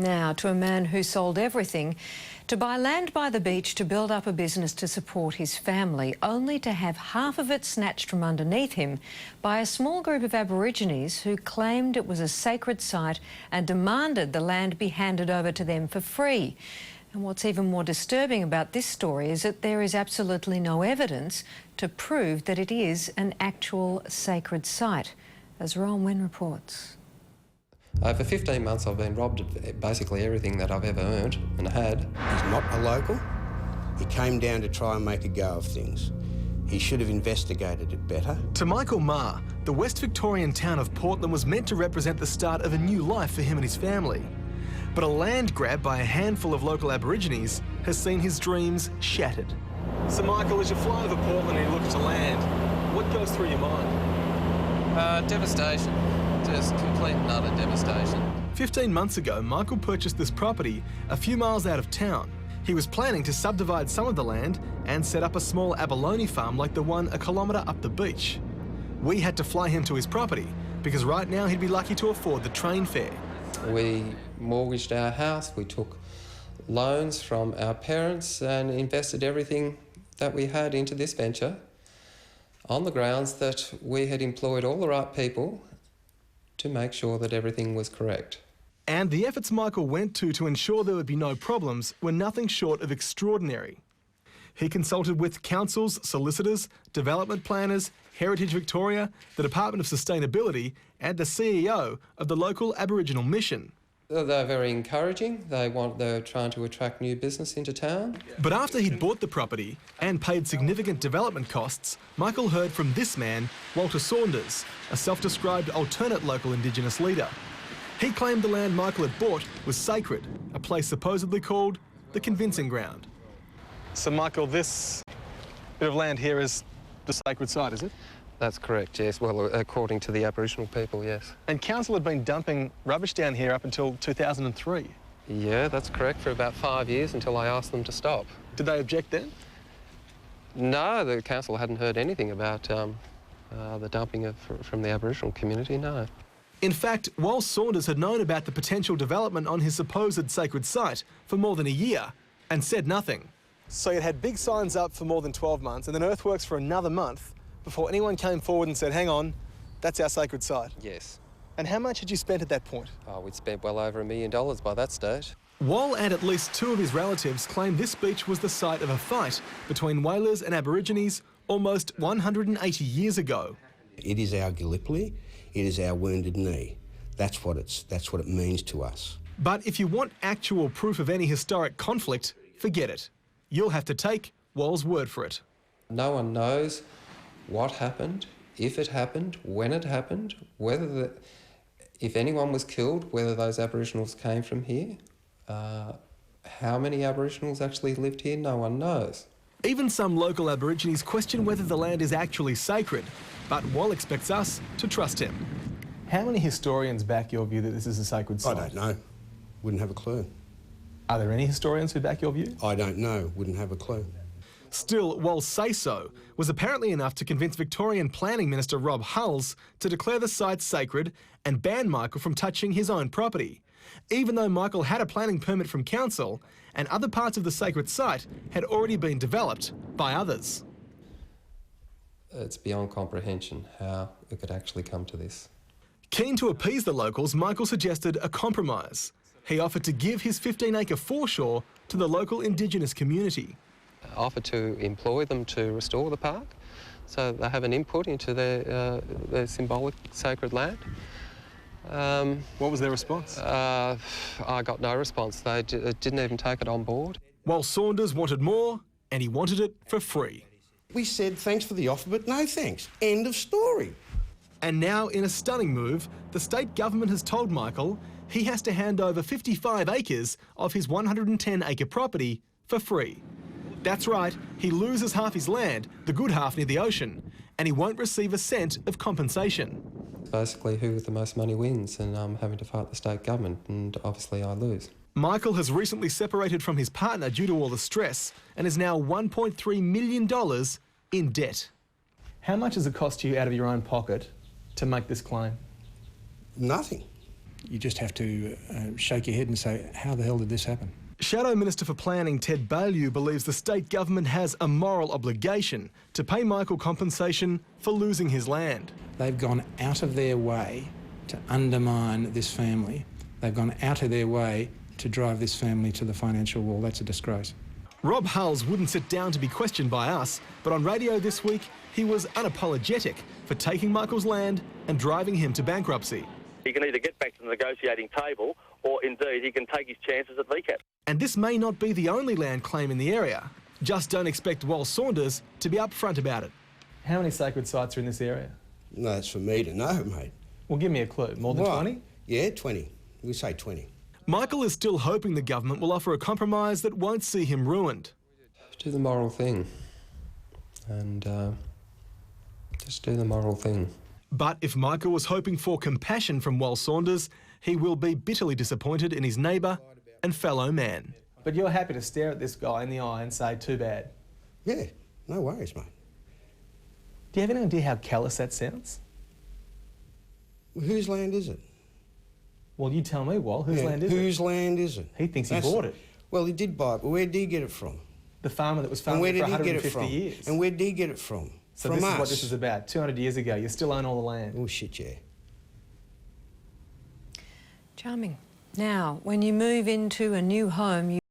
Now to a man who sold everything to buy land by the beach to build up a business to support his family, only to have half of it snatched from underneath him by a small group of Aborigines who claimed it was a sacred site and demanded the land be handed over to them for free. And what's even more disturbing about this story is that there is absolutely no evidence to prove that it is an actual sacred site, as Rowan Wen reports. For 15 months I've been robbed of basically everything that I've ever earned and had. He's not a local. He came down to try and make a go of things. He should have investigated it better. To Michael Ma, the West Victorian town of Portland was meant to represent the start of a new life for him and his family. But a land grab by a handful of local Aborigines has seen his dreams shattered. So Michael, as you fly over Portland and you look to land, what goes through your mind? Devastation. Just complete and utter devastation. 15 months ago, Michael purchased this property a few miles out of town. He was planning to subdivide some of the land and set up a small abalone farm like the one a kilometre up the beach. We had to fly him to his property because right now he'd be lucky to afford the train fare. We mortgaged our house, we took loans from our parents and invested everything that we had into this venture on the grounds that we had employed all the right people to make sure that everything was correct. And the efforts Michael went to ensure there would be no problems were nothing short of extraordinary. He consulted with councils, solicitors, development planners, Heritage Victoria, the Department of Sustainability and the CEO of the local Aboriginal mission. They're very encouraging. They're trying to attract new business into town. But after he'd bought the property and paid significant development costs, Michael heard from this man, Walter Saunders, a self-described alternate local Indigenous leader. He claimed the land Michael had bought was sacred, a place supposedly called the Convincing Ground. So Michael, this bit of land here is the sacred site, is it? That's correct, yes. Well, according to the Aboriginal people, yes. And council had been dumping rubbish down here up until 2003. Yeah, that's correct, for about 5 years until I asked them to stop. Did they object then? No, the council hadn't heard anything about the dumping from the Aboriginal community, no. In fact, while Saunders had known about the potential development on his supposed sacred site for more than a year and said nothing. So it had big signs up for more than 12 months and then earthworks for another month before anyone came forward and said, hang on, that's our sacred site. Yes. And how much had you spent at that point? Oh, we'd spent well over $1 million by that stage. Wal and at least 2 of his relatives claim this beach was the site of a fight between whalers and Aborigines almost 180 years ago. It is our Gallipoli, it is our wounded knee. That's what it means to us. But if you want actual proof of any historic conflict, forget it. You'll have to take Wal's word for it. No one knows what happened, if it happened, when it happened, if anyone was killed, whether those Aboriginals came from here, how many Aboriginals actually lived here, no one knows. Even some local Aborigines question whether the land is actually sacred, but Wal expects us to trust him. How many historians back your view that this is a sacred site? I don't know. Wouldn't have a clue. Are there any historians who back your view? I don't know. Wouldn't have a clue. Still, Wal's say-so was apparently enough to convince Victorian Planning Minister Rob Hulls to declare the site sacred and ban Michael from touching his own property, even though Michael had a planning permit from council and other parts of the sacred site had already been developed by others. It's beyond comprehension how it could actually come to this. Keen to appease the locals, Michael suggested a compromise. He offered to give his 15-acre foreshore to the local Indigenous community. Offered to employ them to restore the park, so they have an input into their symbolic sacred land. What was their response? I got no response. They didn't even take it on board. While Saunders wanted more, and he wanted it for free. We said thanks for the offer, but no thanks. End of story. And now, in a stunning move, the state government has told Michael he has to hand over 55 acres of his 110-acre property for free. That's right, he loses half his land, the good half near the ocean, and he won't receive a cent of compensation. Basically, who with the most money wins, and I'm having to fight the state government, and obviously I lose. Michael has recently separated from his partner due to all the stress and is now $1.3 million in debt. How much does it cost you out of your own pocket to make this claim? Nothing. you just have to shake your head and say, how the hell did this happen? Shadow Minister for Planning Ted Baillieu believes the state government has a moral obligation to pay Michael compensation for losing his land. They've gone out of their way to undermine this family. They've gone out of their way to drive this family to the financial wall. That's a disgrace. Rob Hulls wouldn't sit down to be questioned by us, but on radio this week, he was unapologetic for taking Michael's land and driving him to bankruptcy. He can either get back to the negotiating table or indeed he can take his chances at VCAT. And this may not be the only land claim in the area. Just don't expect Wal Saunders to be upfront about it. How many sacred sites are in this area? No, that's for me to know, mate. Well, give me a clue. More than 20? Yeah, 20. We say 20. Michael is still hoping the government will offer a compromise that won't see him ruined. Do the moral thing. And just do the moral thing. But if Michael was hoping for compassion from Wal Saunders, he will be bitterly disappointed in his neighbour and fellow man. But you're happy to stare at this guy in the eye and say, too bad? Yeah, no worries, mate. Do you have any idea how callous that sounds? Well, whose land is it? Well, you tell me, Wal, whose land is it? Whose land is it? He thinks he bought it. Well, he did buy it, but where did he get it from? The farmer that was And farming where it for did he get it 150 from? years. And where did he get it from? So from this us. is what this is about. 200 years ago, you still own all the land. Oh, shit, yeah. Charming. Now, when you move into a new home, you